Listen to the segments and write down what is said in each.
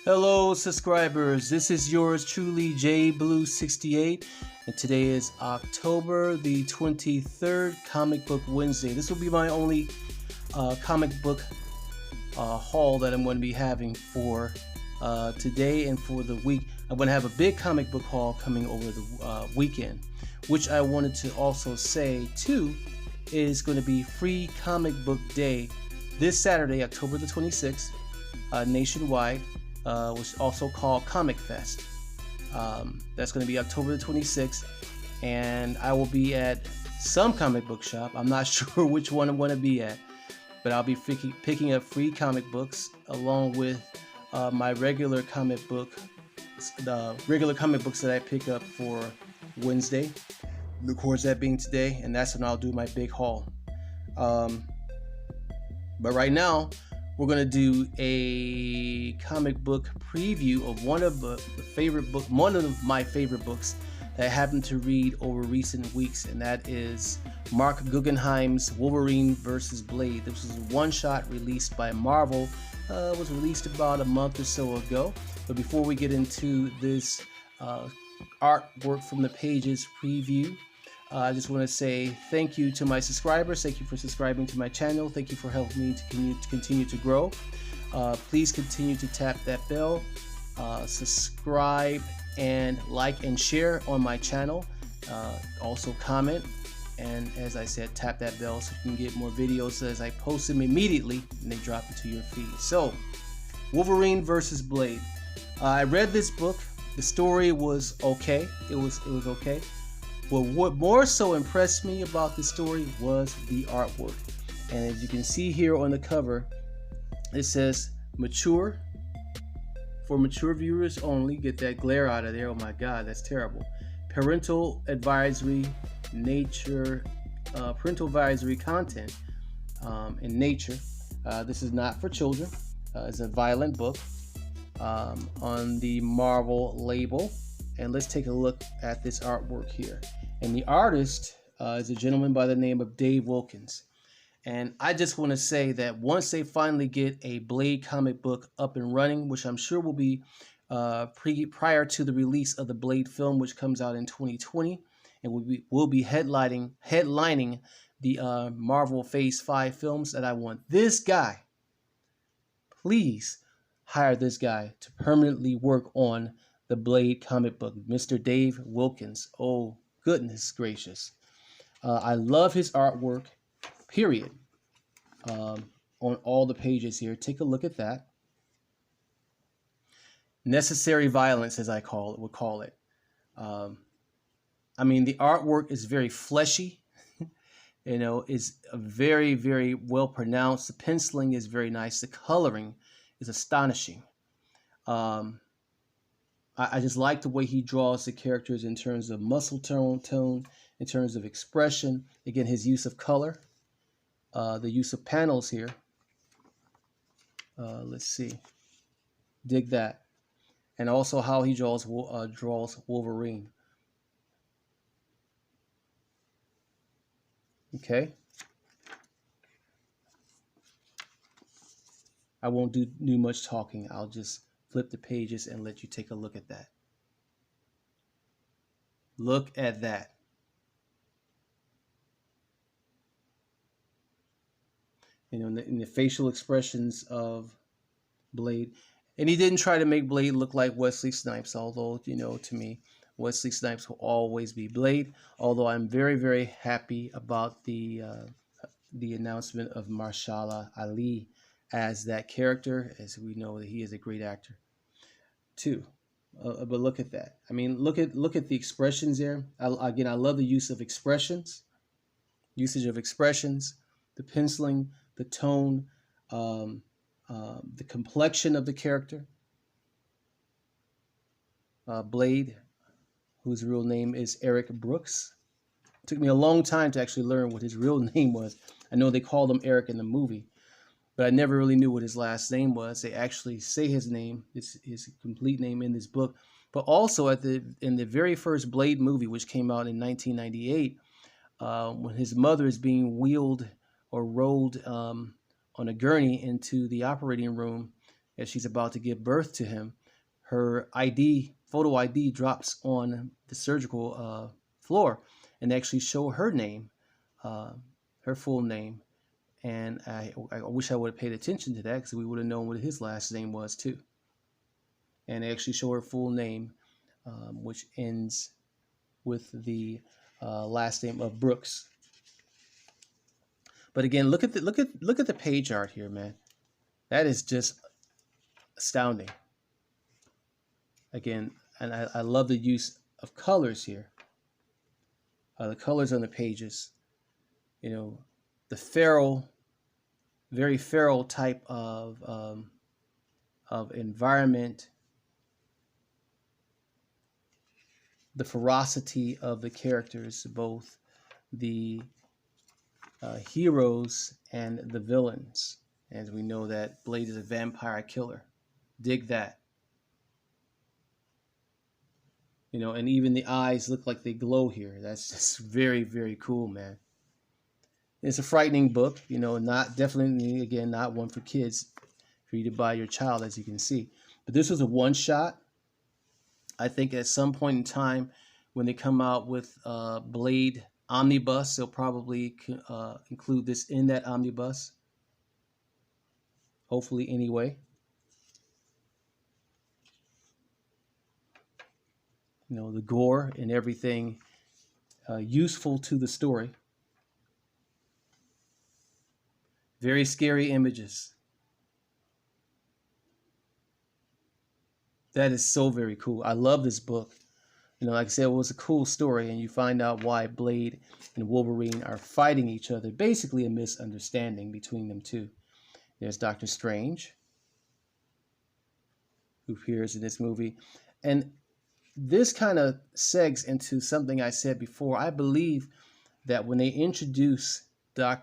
Hello, subscribers. This is yours truly, JBlue68, and today is October the 23rd, Comic Book Wednesday. This will be my only comic book haul that I'm going to be having for today and for the week. I'm going to have a big comic book haul coming over the weekend, which I wanted to also say too is going to be Free Comic Book Day this Saturday, October the 26th, nationwide. Which is also called Comic Fest. That's going to be October the 26th, and I will be at some comic book shop. I'm not sure which one I'm going to be at, but I'll be picking up free comic books along with my regular comic books that I pick up for Wednesday. Of course, that being today, and that's when I'll do my big haul. But right now, we're gonna do a comic book preview of one of my favorite books that I happened to read over recent weeks, and that is Mark Guggenheim's Wolverine vs. Blade. This was a one-shot released by Marvel. It was released about a month or so ago. But before we get into this artwork from the pages preview, I just want to say thank you to my subscribers. Thank you for subscribing to my channel. Thank you for helping me to continue to grow. Please continue to tap that bell, subscribe, and like and share on my channel. Also comment, and as I said, tap that bell so you can get more videos as I post them immediately and they drop into your feed. So, Wolverine versus Blade. I read this book. The story was okay. It was okay. But what more so impressed me about this story was the artwork. And as you can see here on the cover, it says mature, for mature viewers only. Get that glare out of there. Oh my God, that's terrible. Parental advisory content in nature. This is not for children. It's a violent book on the Marvel label. And let's take a look at this artwork here. And the artist is a gentleman by the name of Dave Wilkins. And I just want to say that once they finally get a Blade comic book up and running, which I'm sure will be prior to the release of the Blade film, which comes out in 2020, and will be headlining the Marvel Phase 5 films, that I want this guy, please hire this guy to permanently work on the Blade comic book, Mr. Dave Wilkins. Oh, goodness gracious. I love his artwork, period, on all the pages here. Take a look at that. Necessary violence, as I would call it. I mean, the artwork is very fleshy. You know, it's very, very well pronounced. The penciling is very nice. The coloring is astonishing. I just like the way he draws the characters in terms of muscle tone, in terms of expression. Again, his use of color, the use of panels here. Let's see. Dig that. And also how he draws Wolverine. Okay. I won't do much talking. I'll just flip the pages and let you take a look at that. Look at that. You know, in the facial expressions of Blade. And he didn't try to make Blade look like Wesley Snipes, although, you know, to me, Wesley Snipes will always be Blade. Although I'm very, very happy about the announcement of Mahershala Ali as that character, as we know that he is a great actor too. But look at that. I mean, look at the expressions there. Again, I love the usage of expressions, the penciling, the tone, the complexion of the character. Blade, whose real name is Eric Brooks. It took me a long time to actually learn what his real name was. I know they called him Eric in the movie, but I never really knew what his last name was. They actually say his name, his complete name in this book. But also in the very first Blade movie, which came out in 1998, when his mother is being wheeled or rolled on a gurney into the operating room as she's about to give birth to him, her photo ID drops on the surgical floor, and they actually show her name, her full name. And I wish I would have paid attention to that, because we would have known what his last name was too. And they actually show her full name, which ends with the last name of Brooks. But again, look at the page art here, man. That is just astounding. Again, and I love the use of colors here. The colors on the pages, you know, the feral, very feral type of environment, the ferocity of the characters, both the heroes and the villains. As we know that Blade is a vampire killer. Dig that. You know, and even the eyes look like they glow here. That's just very, very cool, man. It's a frightening book, you know, definitely, again, not one for kids, for you to buy your child, as you can see. But this was a one-shot. I think at some point in time, when they come out with Blade Omnibus, they'll probably include this in that omnibus. Hopefully, anyway. You know, the gore and everything useful to the story. Very scary images. That is so very cool. I love this book. You know, like I said, it was a cool story, and you find out why Blade and Wolverine are fighting each other. Basically a misunderstanding between them two. There's Doctor Strange, who appears in this movie. And this kind of segs into something I said before. I believe that when they introduce I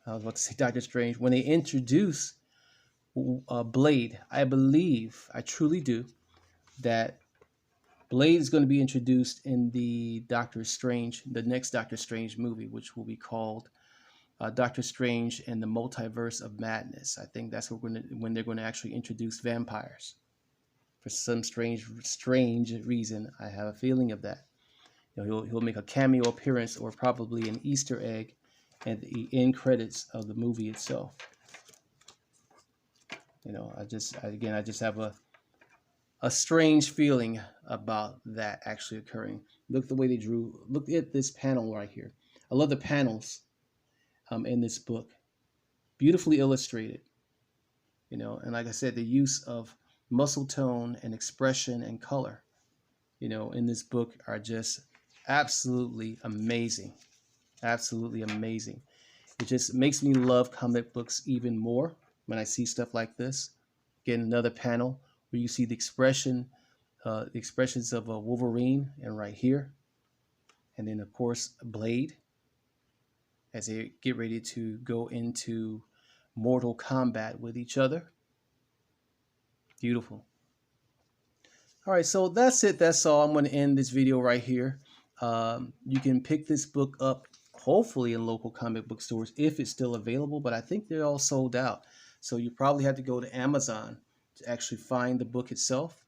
was about to say Doctor Strange, when they introduce Blade, I truly do, that Blade is going to be introduced in the next Doctor Strange movie, which will be called Doctor Strange and the Multiverse of Madness. I think that's when they're going to actually introduce vampires. For some strange reason, I have a feeling of that. You know, he'll make a cameo appearance, or probably an Easter egg at the end credits of the movie itself. You know, I just have a strange feeling about that actually occurring. Look the way they drew. Look at this panel right here. I love the panels in this book. Beautifully illustrated. You know, and like I said, the use of muscle tone and expression and color, you know, in this book are just absolutely amazing. Absolutely amazing. It just makes me love comic books even more when I see stuff like this. Again, another panel where you see the expressions of Wolverine, and right here, and then of course Blade, as they get ready to go into mortal combat with each other. Beautiful. All right, so that's it. That's all. I'm going to end this video right here. You can pick this book up hopefully in local comic book stores if it's still available, but I think they're all sold out. So you probably have to go to Amazon to actually find the book itself.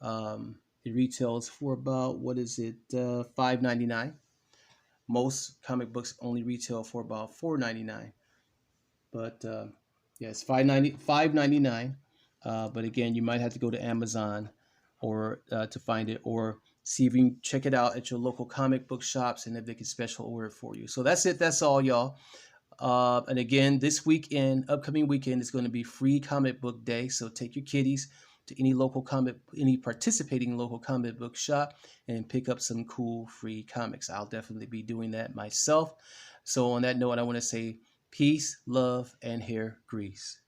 It retails for about, what is it, $5.99. Most comic books only retail for about $4.99. But yeah, it's $5.99. But again, you might have to go to Amazon or to find it, or see if you can check it out at your local comic book shops, and if they can special order it for you. So that's it. That's all, y'all. And again, this weekend, upcoming weekend, is going to be free comic book day. So take your kiddies to any participating local comic book shop and pick up some cool free comics. I'll definitely be doing that myself. So on that note, I want to say peace, love, and hair grease.